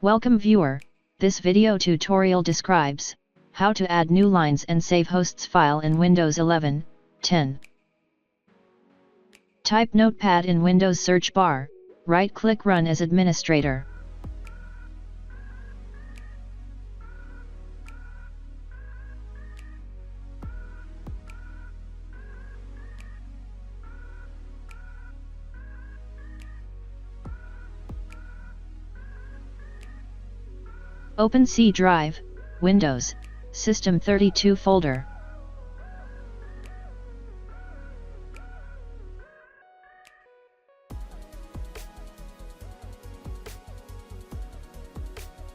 Welcome viewer, this video tutorial describes how to add new lines and save hosts file in Windows 11, 10. Type Notepad in Windows search bar, right-click Run as administrator. Open C drive, Windows, System 32 folder.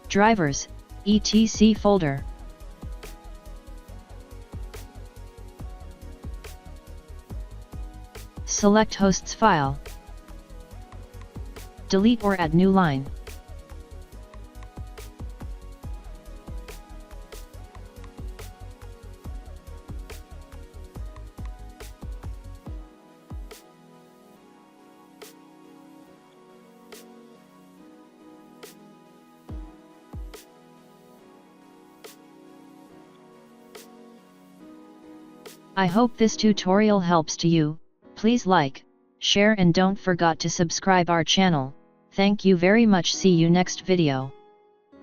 Drivers, etc folder. Select hosts file. Delete or add new line. I hope this tutorial helps to you. Please like, share and don't forget to subscribe our channel. Thank you very much. See you next video.